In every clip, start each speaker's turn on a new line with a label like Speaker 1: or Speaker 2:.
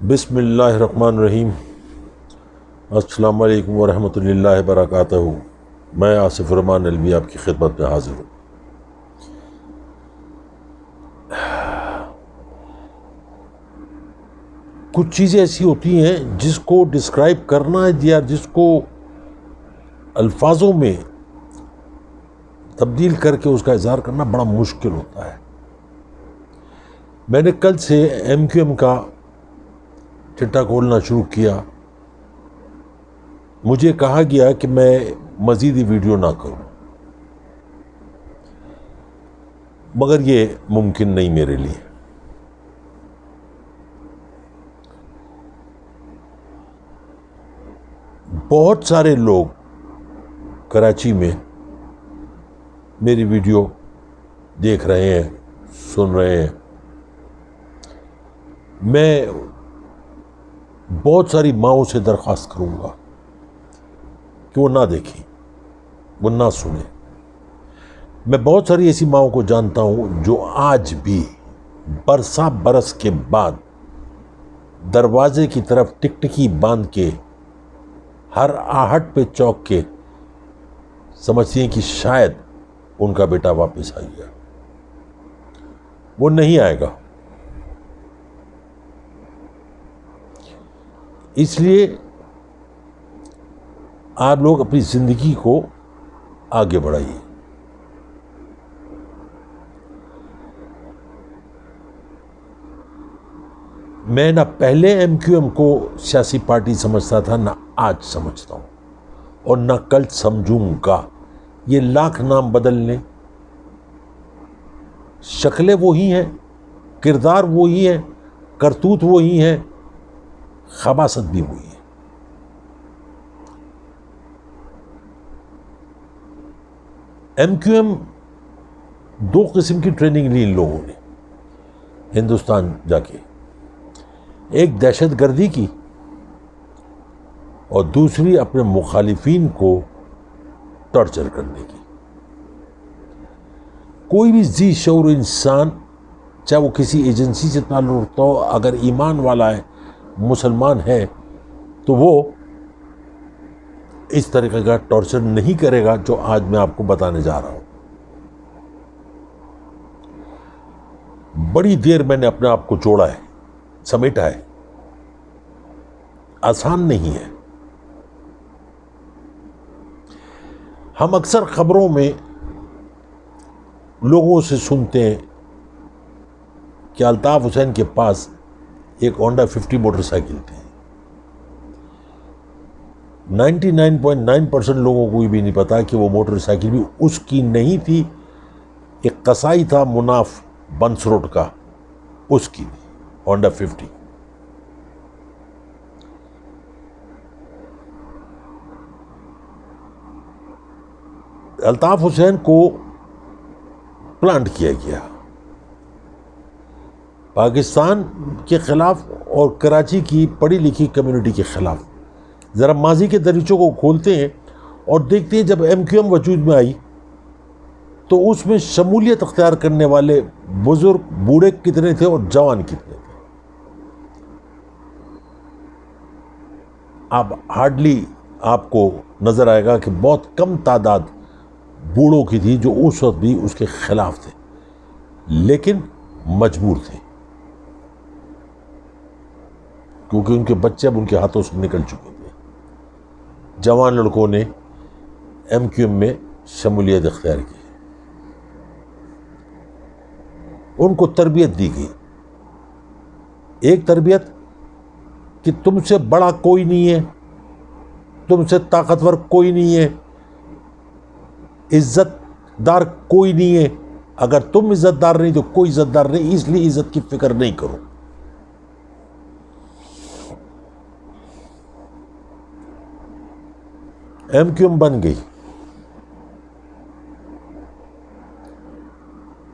Speaker 1: बिस्मिल्लाहिर्रहमानिर्रहीम। अस्सलाम वालेकुम वरहमतुल्लाहि वबरकातुहू। मैं आसिफ रहमान अलवी आपकी खिदमत में हाजिर हूँ। कुछ चीज़ें ऐसी होती हैं जिसको डिस्क्राइब करना या जिसको अल्फाजों में तब्दील करके उसका इज़हार करना बड़ा मुश्किल होता है। मैंने कल से MQM का चिट्ठा खोलना शुरू किया। मुझे कहा गया कि मैं मज़ीद वीडियो ना करूं, मगर ये मुमकिन नहीं मेरे लिए। बहुत सारे लोग कराची में मेरी वीडियो देख रहे हैं, सुन रहे हैं। मैं बहुत सारी माओं से दरख्वास्त करूंगा कि वो ना देखें, वो ना सुने। मैं बहुत सारी ऐसी माओं को जानता हूं जो आज भी बरसा बरस के बाद दरवाजे की तरफ टिकटिकी बांध के हर आहट पे चौंक के समझती हैं कि शायद उनका बेटा वापस आ गया। वो नहीं आएगा। इसलिए आप लोग अपनी जिंदगी को आगे बढ़ाइए। मैं ना पहले MQM को सियासी पार्टी समझता था, ना आज समझता हूं और ना कल समझूंगा। ये लाख नाम बदल लें, शक्लें वही हैं, किरदार वही है, करतूत वही है, खबासत भी वही है। MQM दो किस्म की ट्रेनिंग ली इन लोगों ने हिंदुस्तान जाके, एक दहशतगर्दी की और दूसरी अपने मुखालिफिन को टॉर्चर करने की। कोई भी जी शऊर इंसान, चाहे वो किसी एजेंसी से ताल्लुक़ रखता हो, अगर ईमान वाला है, मुसलमान है, तो वो इस तरीके का टॉर्चर नहीं करेगा जो आज मैं आपको बताने जा रहा हूं। बड़ी देर मैंने अपने आप को जोड़ा है, समेटा है। आसान नहीं है। हम अक्सर खबरों में लोगों से सुनते हैं कि अल्ताफ हुसैन के पास एक होंडा 50 मोटरसाइकिल थी। 99.9% लोगों को भी नहीं पता कि वो मोटरसाइकिल भी उसकी नहीं थी। एक कसाई था मुनाफ बंस रोड का, उसकी थी होंडा 50। अल्ताफ हुसैन को प्लांट किया गया पाकिस्तान के खिलाफ और कराची की पढ़ी लिखी कम्युनिटी के खिलाफ। ज़रा माजी के दरीचों को खोलते हैं और देखते हैं जब MQM वजूद में आई तो उसमें शमूलियत अख्तियार करने वाले बुजुर्ग बूढ़े कितने थे और जवान कितने थे। अब हार्डली आपको नज़र आएगा कि बहुत कम तादाद बूढ़ों की थी जो उस वक्त भी उसके खिलाफ थे, लेकिन मजबूर थे क्योंकि उनके बच्चे अब उनके हाथों से निकल चुके थे। जवान लड़कों ने MQM में शमूलियत इख्तियार की, उनको तरबियत दी गई। एक तरबियत कि तुमसे बड़ा कोई नहीं है, तुमसे ताकतवर कोई नहीं है, इज्जतदार कोई नहीं है। अगर तुम इज्जतदार नहीं तो कोई इज्जतदार नहीं, इसलिए इज्जत की फिक्र नहीं करो। MQM बन गई।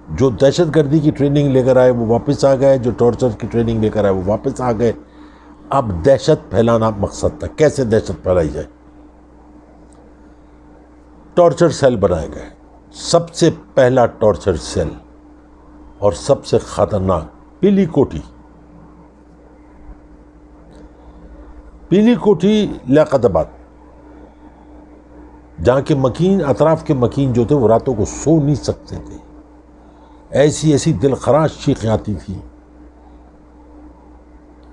Speaker 1: जो दहशतगर्दी की ट्रेनिंग लेकर आए वो वापस आ गए, जो टॉर्चर की ट्रेनिंग लेकर आए वो वापस आ गए। अब दहशत फैलाना मकसद था। कैसे दहशत फैलाई जाए? टॉर्चर सेल बनाए गए। सबसे पहला टॉर्चर सेल और सबसे खतरनाक पिली कोठी। पीली कोठी लियाकताबाद, जहाँ के मकीन, अतराफ के मकीन जो थे वो रातों को सो नहीं सकते थे। ऐसी ऐसी दिलखराश चीखें आती थी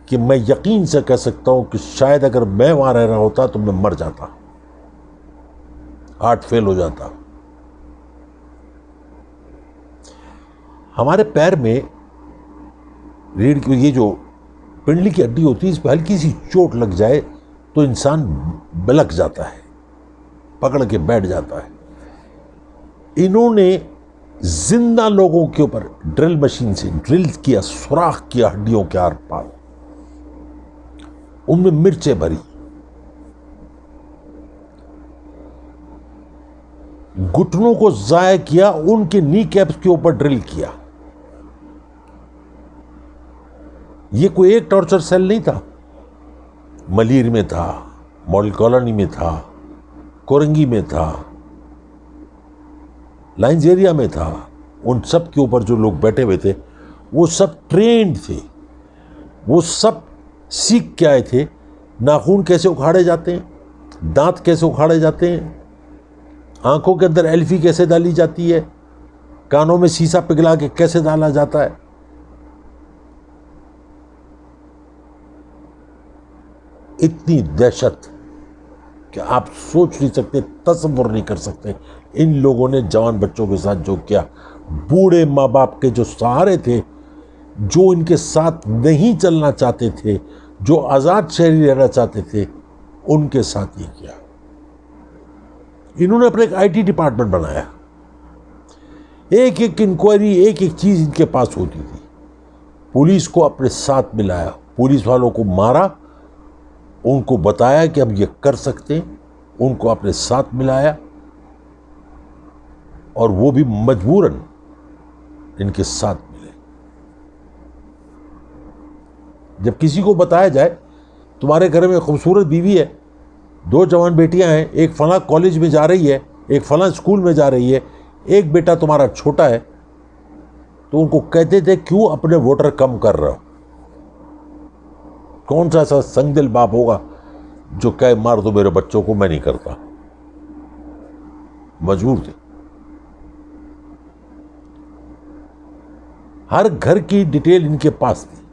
Speaker 1: कि मैं यकीन से कह सकता हूं कि शायद अगर मैं वहां रह रहा होता तो मैं मर जाता, हार्ट फेल हो जाता। हमारे पैर में रीढ़ की, ये जो पिंडली की हड्डी होती है, इस पर हल्की सी चोट लग जाए तो इंसान बिलक जाता है, पकड़ के बैठ जाता है। इन्होंने जिंदा लोगों के ऊपर ड्रिल मशीन से ड्रिल किया, सुराख किया हड्डियों के आर पार, उनमें मिर्चें भरी, घुटनों को जाया किया, उनके नी कैप्स के ऊपर ड्रिल किया। ये कोई एक टॉर्चर सेल नहीं था, मलीर में था, मॉडल कॉलोनी में था, कोरंगी में था, लाइंस एरिया में था। उन सब के ऊपर जो लोग बैठे हुए थे वो सब ट्रेंड थे, वो सब सीख के आए थे। नाखून कैसे उखाड़े जाते हैं, दांत कैसे उखाड़े जाते हैं, आंखों के अंदर एल्फी कैसे डाली जाती है, कानों में शीशा पिघला के कैसे डाला जाता है। इतनी दहशत कि आप सोच नहीं सकते, तस्वुर नहीं कर सकते इन लोगों ने जवान बच्चों के साथ जो किया। बूढ़े माँ बाप के जो सहारे थे, जो इनके साथ नहीं चलना चाहते थे, जो आज़ाद शहरी रहना चाहते थे, उनके साथ ये किया। इन्होंने अपना एक आईटी डिपार्टमेंट बनाया, एक एक इंक्वायरी, एक एक चीज़ इनके पास होती थी। पुलिस को अपने साथ मिलाया, पुलिस वालों को मारा, उनको बताया कि हम ये कर सकते हैं, उनको अपने साथ मिलाया, और वो भी मजबूरन इनके साथ मिले। जब किसी को बताया जाए तुम्हारे घर में खूबसूरत बीवी है, 2 जवान बेटियां हैं, एक फलां कॉलेज में जा रही है, एक फलां स्कूल में जा रही है, एक बेटा तुम्हारा छोटा है, तो उनको कहते थे क्यों अपने वोटर कम कर रहे हो। कौन सा ऐसा संगदिल बाप होगा जो कहे मार दो मेरे बच्चों को, मैं नहीं करता। मजबूर थे। हर घर की डिटेल इनके पास थी।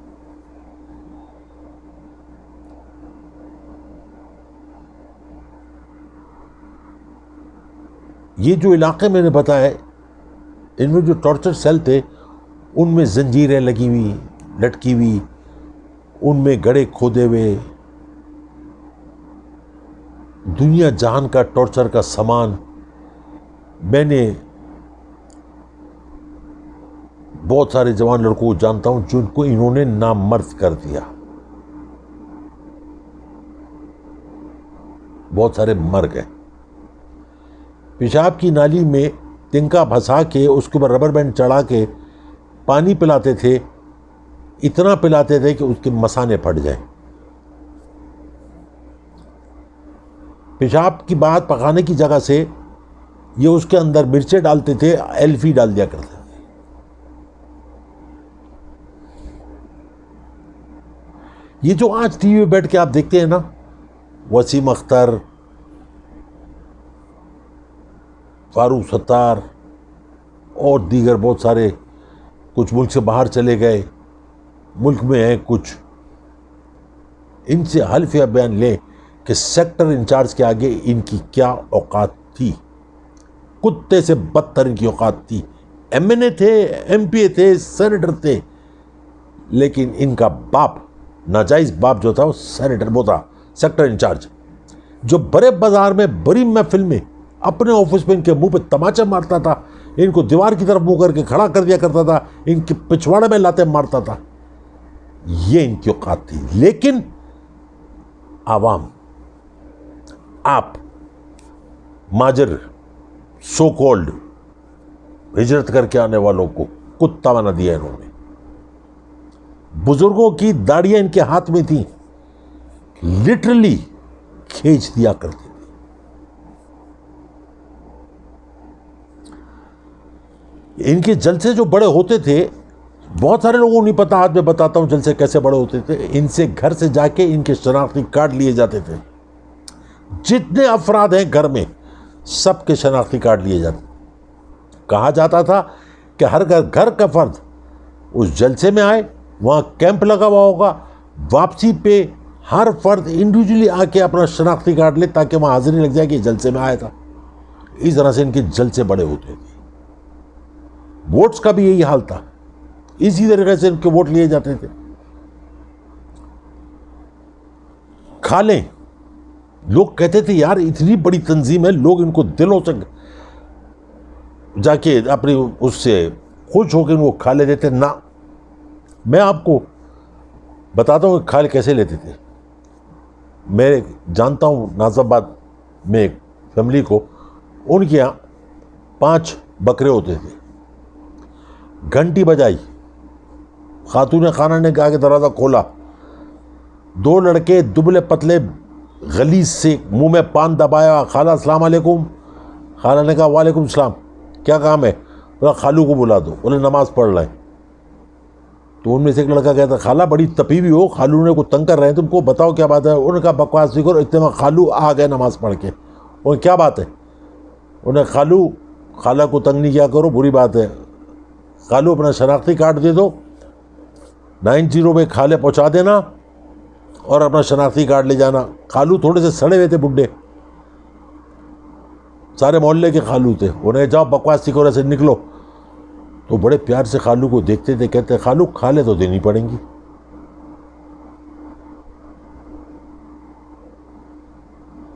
Speaker 1: ये जो इलाके मैंने बताया, इनमें जो टॉर्चर सेल थे, उनमें जंजीरें लगी हुई, लटकी हुई, उनमें गड़े खोदे हुए, दुनिया जहान का टॉर्चर का सामान। मैंने बहुत सारे जवान लड़कों को जानता हूं जिनको इन्होंने नामर्द कर दिया। बहुत सारे मर गए। पेशाब की नाली में तिनका फंसा के उसके ऊपर रबर बैंड चढ़ा के पानी पिलाते थे, इतना पिलाते थे कि उसके मसाने फट जाए। पेशाब की बात पकाने की जगह से ये उसके अंदर मिर्चें डालते थे, एल्फी डाल दिया करते थे। ये जो आज टीवी पे बैठ के आप देखते हैं ना, वसीम अख्तर, फारूक सत्तार और दीगर बहुत सारे, कुछ मुल्क से बाहर चले गए, मुल्क में हैं कुछ, इनसे हल्फिया बयान लें कि सेक्टर इंचार्ज के आगे इनकी क्या औकात थी। कुत्ते से बदतर इनकी औकात थी। एमएनए थे, एमपीए थे, सेनेटर थे, लेकिन इनका बाप, नाजायज बाप जो था, वो सेनेटर, वो था सेक्टर इंचार्ज, जो बड़े बाजार में, बड़ी महफिल में अपने ऑफिस में इनके मुंह पे तमाचा मारता था, इनको दीवार की तरफ मुंह करके खड़ा कर दिया करता था, इनके पिछवाड़े में लाते मारता था। ये इनकी औकात थी। लेकिन आवाम, आप माजर, सो कॉल्ड हिजरत करके आने वालों को कुत्ता बना दिया इन्होंने। बुजुर्गों की दाढ़ियां इनके हाथ में थी, लिटरली खींच दिया करते थे। इनके जलसे जो बड़े होते थे, बहुत सारे लोगों को नहीं पता, आज मैं बताता हूँ जलसे कैसे बड़े होते थे। इनसे घर से जाके इनके शनाख्ती कार्ड लिए जाते थे। जितने अफराद हैं घर में सबके शनाख्ती कार्ड लिए जाते। कहा जाता था कि हर घर का फर्द उस जलसे में आए, वहाँ कैंप लगा हुआ होगा, वापसी पे हर फर्द इंडिविजुअली आके अपना शनाख्ती कार्ड ले ताकि वहाँ हाजिरी लग जाए कि जलसे में आया था। इस तरह से इनके जलसे बड़े होते थे। वोट्स का भी यही हाल था, इसी तरीके से इनके वोट लिए जाते थे। खालें, लोग कहते थे यार इतनी बड़ी तंजीम है, लोग इनको दिलों से जाके अपनी उससे खुश होकर इनको खाले देते ना। मैं आपको बताता हूँ खाले कैसे लेते थे। मैं जानता हूँ नाज़ाबाद में एक फैमिली को, उनके यहाँ 5 बकरे होते थे। घंटी बजाई, खातून खाना ने कहा कि दरवाज़ा खोला, 2 लड़के दुबले पतले गलीज से मुंह में पान दबाया, खाला अस्सलाम वालेकुम। खाला ने कहा वालेकुम सलाम, क्या काम है? बोला खालू को बुला दो, बोले नमाज पढ़ रहे हैं। तो उनमें से एक लड़का कहता खाला बड़ी तपी हुई हो, खालू ने को तंग कर रहे हैं, तुमको बताओ क्या बात है? उन्होंने कहा बकवास नहीं करो, इतने में खालू आ गए नमाज पढ़ के। और क्या बात है? उन्हें खालू खाला को तंग नहीं किया करो, बुरी बात है। खालू अपना शनाख्ती कार्ड दे दो, 90 पे खाले पहुंचा देना और अपना शनाख्ती कार्ड ले जाना। खालू थोड़े से सड़े हुए थे, बुड्ढे, सारे मोहल्ले के खालू थे। उन्हें जाओ बकवास सीखो, ऐसे निकलो। तो बड़े प्यार से खालू को देखते थे, कहते खालू खाले तो देनी पड़ेंगी।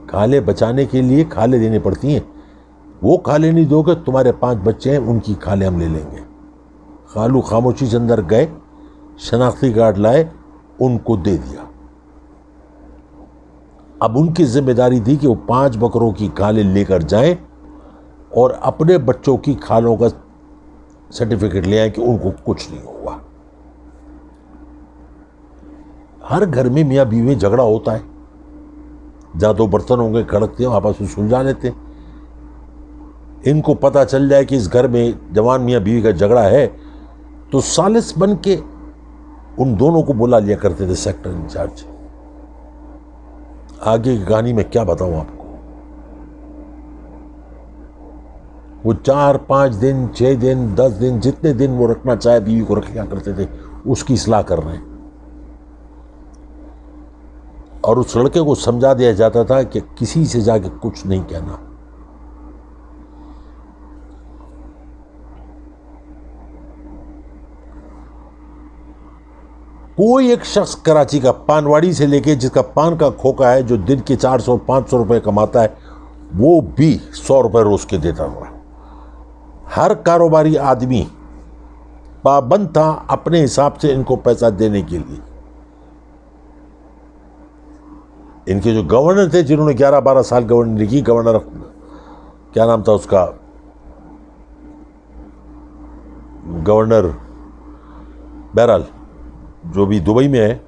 Speaker 1: खाले बचाने के लिए खाले देनी पड़ती हैं। वो खाले नहीं दोगे, तुम्हारे 5 बच्चे हैं उनकी खाले हम ले लेंगे। खालू खामोशी से अंदर गए, शनाख्ती कार्ड लाए, उनको दे दिया। अब उनकी जिम्मेदारी थी कि वो 5 बकरों की खाले लेकर जाएं और अपने बच्चों की खालों का सर्टिफिकेट ले आए कि उनको कुछ नहीं हुआ। हर घर में मियाँ बीवी में झगड़ा होता है, जहां 2 बर्तन होंगे खड़कते हैं, आपस में सुलझा लेते हैं। इनको पता चल जाए कि इस घर में जवान मियाँ बीवी का झगड़ा है, तो सालिस बन के उन दोनों को बुला लिया करते थे सेक्टर इंचार्ज। आगे की कहानी में क्या बताऊं आपको। वो 4-5 दिन, 6 दिन, 10 दिन, जितने दिन वो रखना चाहे बीवी को रख लिया करते थे, उसकी इस्लाह कर रहे हैं। और उस लड़के को समझा दिया जाता था कि किसी से जाके कुछ नहीं कहना। कोई एक शख्स कराची का पानवाड़ी से लेके जिसका पान का खोखा है, जो दिन के 400-500 रुपए कमाता है, वो भी 100 रुपए रोज के देता हुआ। हर कारोबारी आदमी पाबंद था अपने हिसाब से इनको पैसा देने के लिए। इनके जो गवर्नर थे, जिन्होंने 11-12 साल गवर्नर की, गवर्नर क्या नाम था उसका, गवर्नर, बहरहाल जो भी दुबई में है,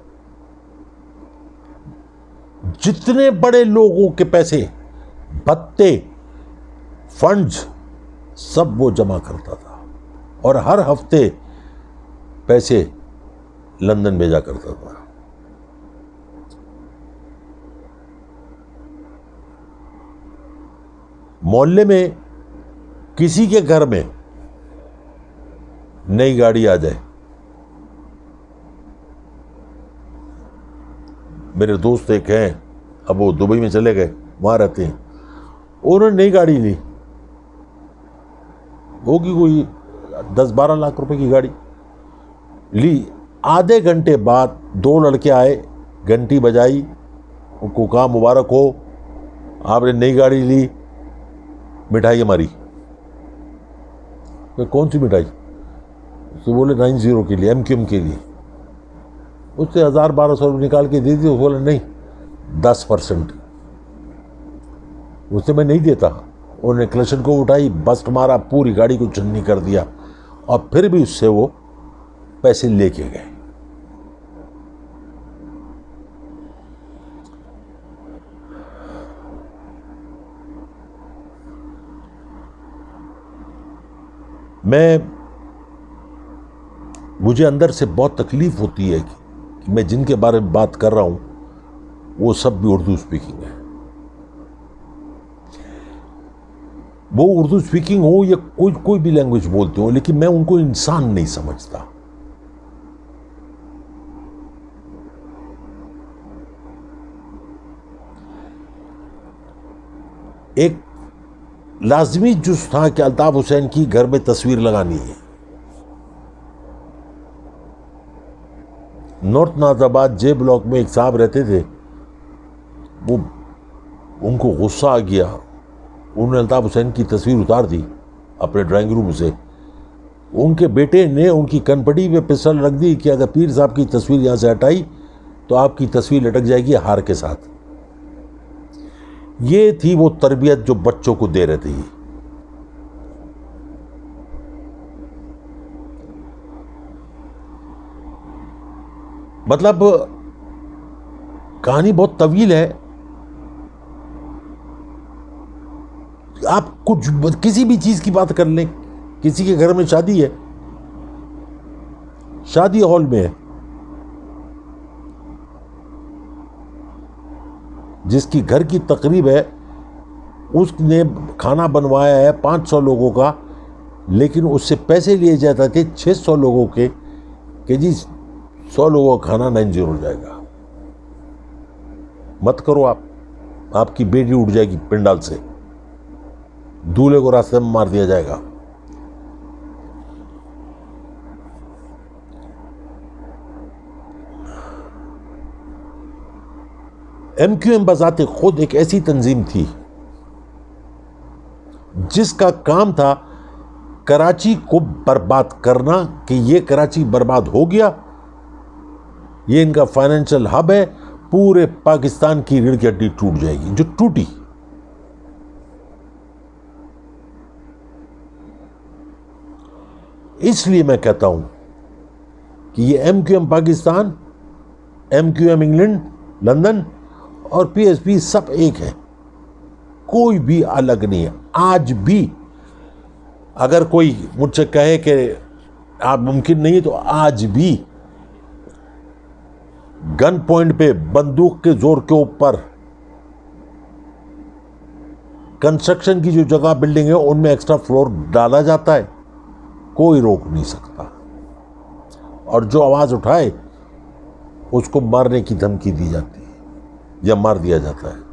Speaker 1: जितने बड़े लोगों के पैसे, भत्ते, फंड्स सब वो जमा करता था और हर हफ्ते पैसे लंदन भेजा करता था। मोहल्ले में किसी के घर में नई गाड़ी आ जाए, मेरे दोस्त एक हैं, अब वो दुबई में चले गए, वहाँ रहते हैं, उन्होंने नई गाड़ी ली, होगी कोई 10-12 लाख रुपए की गाड़ी ली। आधे घंटे बाद 2 लड़के आए, घंटी बजाई, उनको कहा मुबारक हो, आपने नई गाड़ी ली, मिठाई हमारी। तो कौन सी मिठाई? तो बोले 90 के लिए, MQM के लिए। उससे 1000-1200 रुपये निकाल के दे दी। बोले नहीं, 10%। उससे मैं नहीं देता। उन्होंने क्लचन को उठाई, बस्ट मारा, पूरी गाड़ी को चन्नी कर दिया और फिर भी उससे वो पैसे लेके गए। मुझे अंदर से बहुत तकलीफ होती है कि मैं जिनके बारे में बात कर रहा हूं वो सब भी उर्दू स्पीकिंग है। वो उर्दू स्पीकिंग हो या कोई भी लैंग्वेज बोलते हो, लेकिन मैं उनको इंसान नहीं समझता। एक लाजमी जुज़ था कि अल्ताफ हुसैन की घर में तस्वीर लगानी है। नॉर्थ नाजाबाद जे ब्लॉक में एक साहब रहते थे, वो उनको गुस्सा आ गया, उन्होंने अल्ताफ हुसैन की तस्वीर उतार दी अपने ड्राइंग रूम से। उनके बेटे ने उनकी कनपटी पे पिस्टल रख दी कि अगर पीर साहब की तस्वीर यहाँ से हटाई तो आपकी तस्वीर लटक जाएगी हार के साथ। ये थी वो तरबियत जो बच्चों को दे रहे थे। मतलब कहानी बहुत तवील है। आप कुछ किसी भी चीज की बात कर लें, किसी के घर में शादी है, शादी हॉल में है, जिसकी घर की तकरीब है, उसने खाना बनवाया है 500 लोगों का, लेकिन उससे पैसे लिए जाते थे 600 लोगों के कि जी 100 लोगों का खाना 90 हो जाएगा। मत करो आप, आपकी बेटी उठ जाएगी पिंडाल से, दूल्हे को रास्ते में मार दिया जाएगा। MQM बजाते खुद एक ऐसी तंजीम थी जिसका काम था कराची को बर्बाद करना, कि ये कराची बर्बाद हो गया, ये इनका फाइनेंशियल हब है, पूरे पाकिस्तान की रीढ़ की हड्डी टूट जाएगी, जो टूटी। इसलिए मैं कहता हूं कि ये MQM Pakistan, MQM England, London और PSP सब एक है, कोई भी अलग नहीं है। आज भी अगर कोई मुझसे कहे कि आप मुमकिन नहीं है, तो आज भी गन पॉइंट पे बंदूक के जोर के ऊपर कंस्ट्रक्शन की जो जगह बिल्डिंग है उनमें एक्स्ट्रा फ्लोर डाला जाता है, कोई रोक नहीं सकता। और जो आवाज उठाए उसको मारने की धमकी दी जाती है या मार दिया जाता है।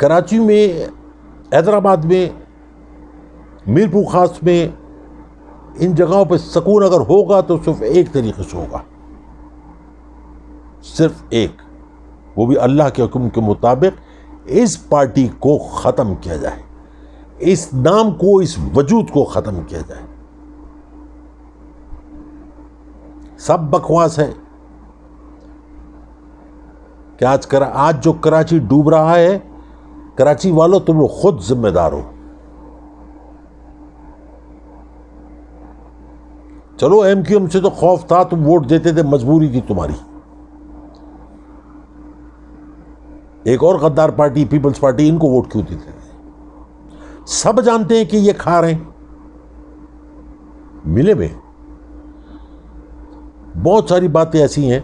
Speaker 1: कराची में, हैदराबाद में, मीरपुर खास में, इन जगहों पर सुकून अगर होगा तो सिर्फ एक तरीके से होगा, सिर्फ एक, वो भी अल्लाह के हुक्म के मुताबिक इस पार्टी को ख़त्म किया जाए, इस नाम को, इस वजूद को ख़त्म किया जाए। सब बकवास है कि आज जो कराची डूब रहा है, कराची वालों तुम लोग खुद जिम्मेदार हो। चलो MQM से तो खौफ था, तुम वोट देते थे, मजबूरी थी तुम्हारी। एक और गद्दार पार्टी पीपल्स पार्टी, इनको वोट क्यों देते थे? सब जानते हैं कि ये खा रहे हैं। मिले में बहुत सारी बातें ऐसी हैं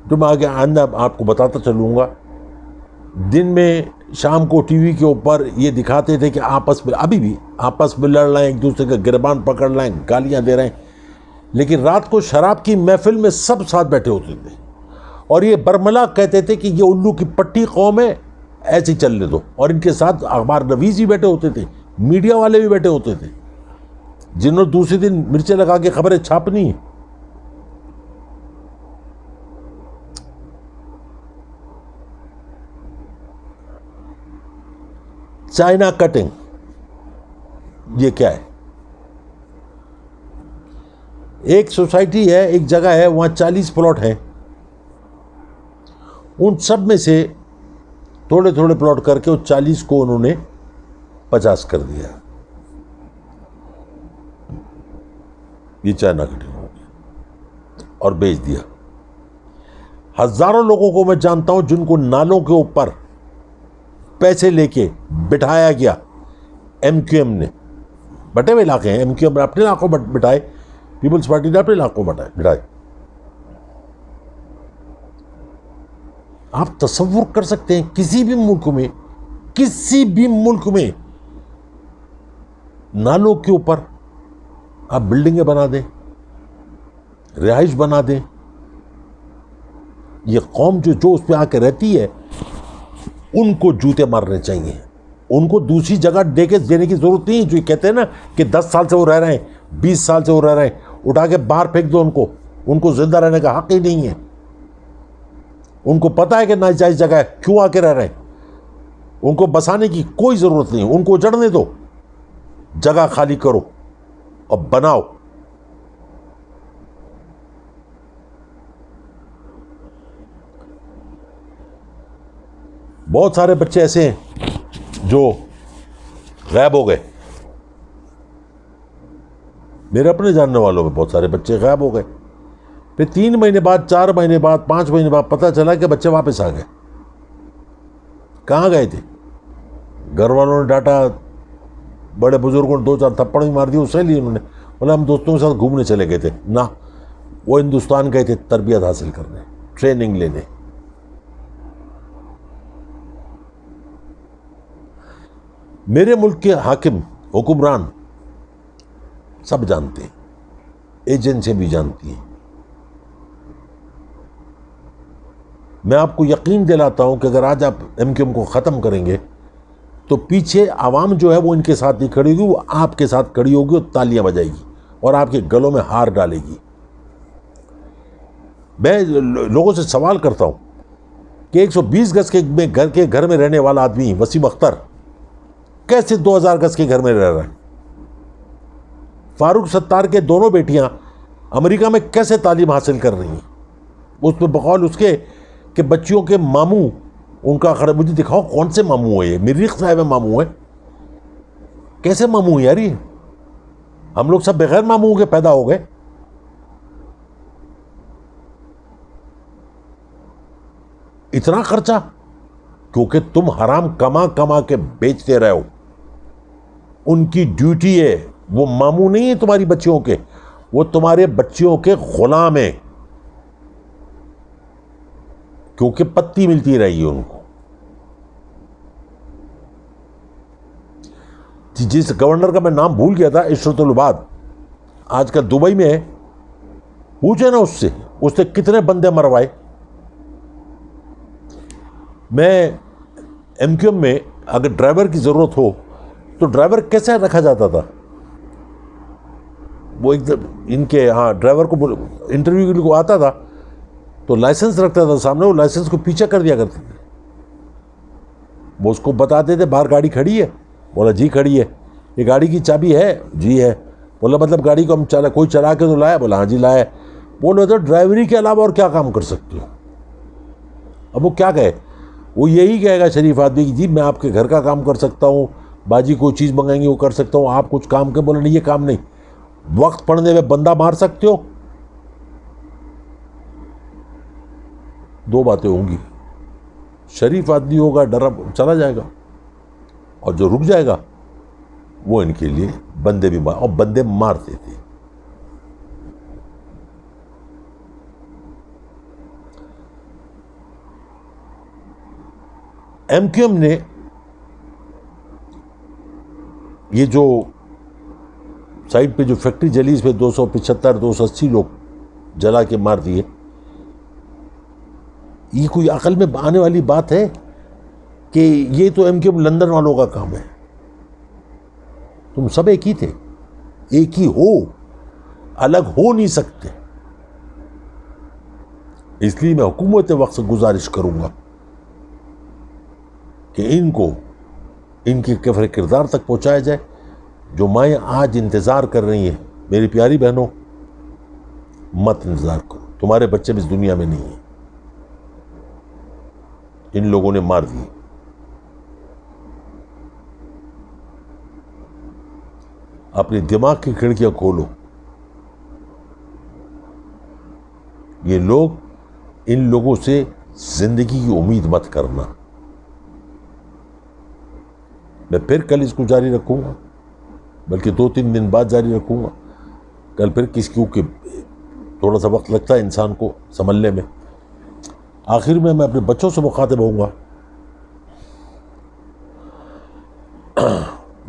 Speaker 1: जो मैं आगे आंदा आपको बताता चलूंगा। दिन में शाम को टीवी के ऊपर ये दिखाते थे कि आपस में, अभी भी आपस में लड़ रहे हैं, एक दूसरे का गिरबान पकड़ रहे हैं, गालियां दे रहे हैं, लेकिन रात को शराब की महफिल में सब साथ बैठे होते थे और ये बरमला कहते थे कि ये उल्लू की पट्टी कौम है, ऐसे चलने दो। और इनके साथ अखबार नवीस भी बैठे होते थे, मीडिया वाले भी बैठे होते थे, जिन्होंने दूसरे दिन मिर्चें लगा के खबरें छापनी। चाइना कटिंग, ये क्या है? एक सोसाइटी है, एक जगह है, वहां 40 प्लॉट हैं, उन सब में से थोड़े थोड़े प्लॉट करके उस 40 को उन्होंने 50 कर दिया। ये चाइना कटिंग हो गया और बेच दिया। हजारों लोगों को मैं जानता हूं जिनको नालों के ऊपर पैसे लेके बिठाया गया MQM ने, बटे हुए इलाके हैं, MQM ने अपने इलाकों में बिठाए, पीपल्स पार्टी ने अपने इलाकों में बिठाए। आप तसव्वुर कर सकते हैं किसी भी मुल्क में नालों के ऊपर आप बिल्डिंगें बना दें, रिहाइश बना दें, ये कौम जो उस पर आके रहती है उनको जूते मारने चाहिए। उनको दूसरी जगह देने की जरूरत नहीं। जो कहते हैं ना कि 10 साल से वो रह रहे हैं, 20 साल से वो रह रहे हैं, उठा के बाहर फेंक दो उनको जिंदा रहने का हक ही नहीं है। उनको पता है कि नाजायज जगह है, क्यों आके रह रहे हैं। उनको बसाने की कोई जरूरत नहीं, उनको उजड़ने दो, जगह खाली करो और बनाओ। बहुत सारे बच्चे ऐसे हैं जो गायब हो गए। मेरे अपने जानने वालों में बहुत सारे बच्चे गायब हो गए। फिर 3 महीने बाद, 4 महीने बाद, 5 महीने बाद पता चला कि बच्चे वापस आ गए। कहाँ गए थे? घर वालों ने डांटा, बड़े बुजुर्गों ने 2-4 थप्पड़ भी मार दिए, उससे लिए उन्होंने बोला हम दोस्तों के साथ घूमने चले गए थे। ना, वो हिंदुस्तान गए थे तरबियत हासिल करने, ट्रेनिंग लेने। मेरे मुल्क के हाकिम, हुक्मरान सब जानते हैं, एजेंसियां भी जानती हैं। मैं आपको यकीन दिलाता हूं कि अगर आज आप MQM को ख़त्म करेंगे तो पीछे आवाम जो है वो इनके साथ नहीं खड़ी होगी, वो आपके साथ खड़ी होगी और तालियां बजाएगी और आपके गलों में हार डालेगी। मैं लोगों से सवाल करता हूं कि 120 गज के घर में रहने वाला आदमी वसीम अख्तर कैसे 2000 गज के घर में रह रहा है? फारूक सत्तार के दोनों बेटियां अमेरिका में कैसे तालीम हासिल कर रही हैं? उसमें बकौल उसके कि बच्चियों के मामू उनका खड़े, मुझे दिखाओ कौन से मामू है ये? मिर्रिख साहब है मामू है? कैसे मामू है यार ये? हम लोग सब बगैर मामू के पैदा हो गए। इतना खर्चा क्योंकि तुम हराम कमा कमा के बेचते रहे हो। उनकी ड्यूटी है, वो मामू नहीं है तुम्हारी बच्चियों के, वो तुम्हारे बच्चियों के गुलाम है, क्योंकि पत्ती मिलती रही है उनको। जिस गवर्नर का मैं नाम भूल गया था, इशरतुल उबाद, आजकल दुबई में है, पूछे ना उससे कितने बंदे मरवाए। मैं MQM में अगर ड्राइवर की जरूरत हो तो ड्राइवर कैसे रखा जाता था? वो इनके यहाँ ड्राइवर को इंटरव्यू के लिए आता था तो लाइसेंस रखता था सामने, वो लाइसेंस को पीछे कर दिया करते थे। वो उसको बताते थे बाहर गाड़ी खड़ी है, बोला जी खड़ी है। ये गाड़ी की चाबी है? जी है। बोला मतलब गाड़ी को हम कोई चला के तो लाया? बोला हाँ जी लाया। बोलो तो ड्राइवरी के अलावा और क्या काम कर सकते हो? अब वो क्या कहे? वो यही कहेगा शरीफ आदमी की जी मैं आपके घर का काम कर सकता हूँ, बाजी कोई चीज़ मंगाएंगे वो कर सकता हूँ, आप कुछ काम के? बोले नहीं ये काम नहीं। वक्त पड़ने में बंदा मार सकते हो? 2 बातें होंगी, शरीफ आदमी होगा डरा चला जाएगा, और जो रुक जाएगा वो इनके लिए बंदे भी मार, और बंदे मारते थे। MQM ने ये जो साइड पे जो फैक्ट्री जली, इसमें 275-280 लोग जला के मार दिए। ये कोई अकल में आने वाली बात है कि ये तो MQM लंदन वालों का काम है? तुम सब एक ही थे, एक ही हो, अलग हो नहीं सकते। इसलिए मैं हुकूमत वक्त से गुजारिश करूंगा कि इनको इनके कफर किरदार तक पहुंचाया जाए। जो माएँ आज इंतज़ार कर रही हैं, मेरी प्यारी बहनों मत इंतज़ार करो, तुम्हारे बच्चे भी इस दुनिया में नहीं हैं। इन लोगों ने मार दिए। अपने दिमाग की खिड़कियां खोलो। ये लोग, इन लोगों से जिंदगी की उम्मीद मत करना। मैं फिर कल इसको जारी रखूँगा, बल्कि 2-3 दिन बाद जारी रखूँगा। कल फिर क्योंकि थोड़ा सा वक्त लगता है इंसान को संभलने में। आखिर में मैं अपने बच्चों से मुखातिब होऊंगा।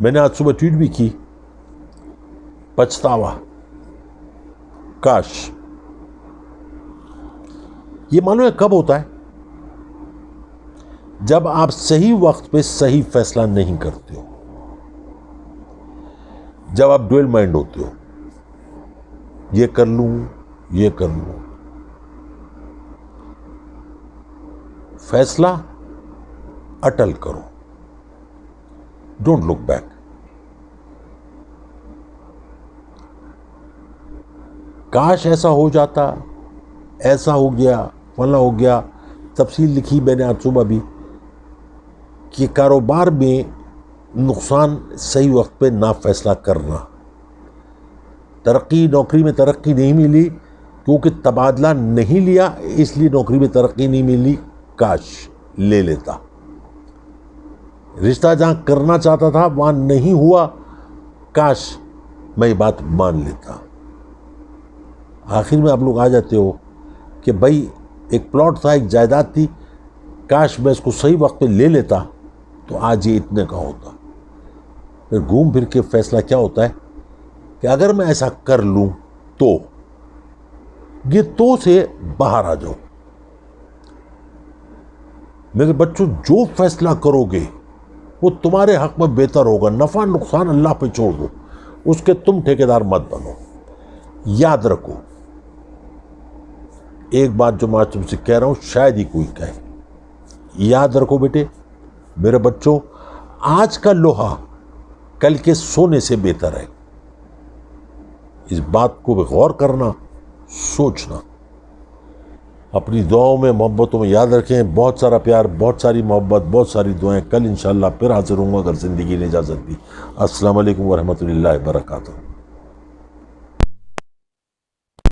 Speaker 1: मैंने आज सुबह ट्वीट भी की, पछतावा, काश। ये मालूम है कब होता है? जब आप सही वक्त पे सही फैसला नहीं करते हो, जब आप डुअल माइंड होते हो, ये कर लूं, ये कर लूं। फैसला अटल करो, डोंट लुक बैक। काश ऐसा हो जाता, ऐसा हो गया, फला हो गया। तफसील लिखी मैंने आज सुबह भी कि कारोबार में नुकसान सही वक्त पे ना फैसला करना, तरक्की, नौकरी में तरक्की नहीं मिली क्योंकि तबादला नहीं लिया, इसलिए नौकरी में तरक्की नहीं मिली, काश ले लेता। रिश्ता जहां करना चाहता था वहां नहीं हुआ, काश मैं ये बात मान लेता। आखिर में आप लोग आ जाते हो कि भाई एक प्लॉट था, एक जायदाद थी, काश मैं इसको सही वक्त पे ले लेता तो आज ये इतने का होता। फिर घूम फिर के फैसला क्या होता है कि अगर मैं ऐसा कर लूं तो, ये तो से बाहर आ जाओ। मेरे बच्चों, जो फैसला करोगे वो तुम्हारे हक में बेहतर होगा। नफा नुकसान अल्लाह पे छोड़ दो, उसके तुम ठेकेदार मत बनो। याद रखो एक बात जो मैं तुमसे कह रहा हूं, शायद ही कोई कहे। याद रखो बेटे, मेरे बच्चों, आज का लोहा कल के सोने से बेहतर है। इस बात को भी गौर करना, सोचना। अपनी दुआओं में, मोहब्बतों में याद रखें। बहुत सारा प्यार, बहुत सारी मोहब्बत, बहुत सारी दुआएं। कल इंशाअल्लाह फिर हाजिर होऊंगा अगर ज़िंदगी ने इजाज़त दी। अस्सलाम वालेकुम वरहमतुल्लाहि वबरकातुहू।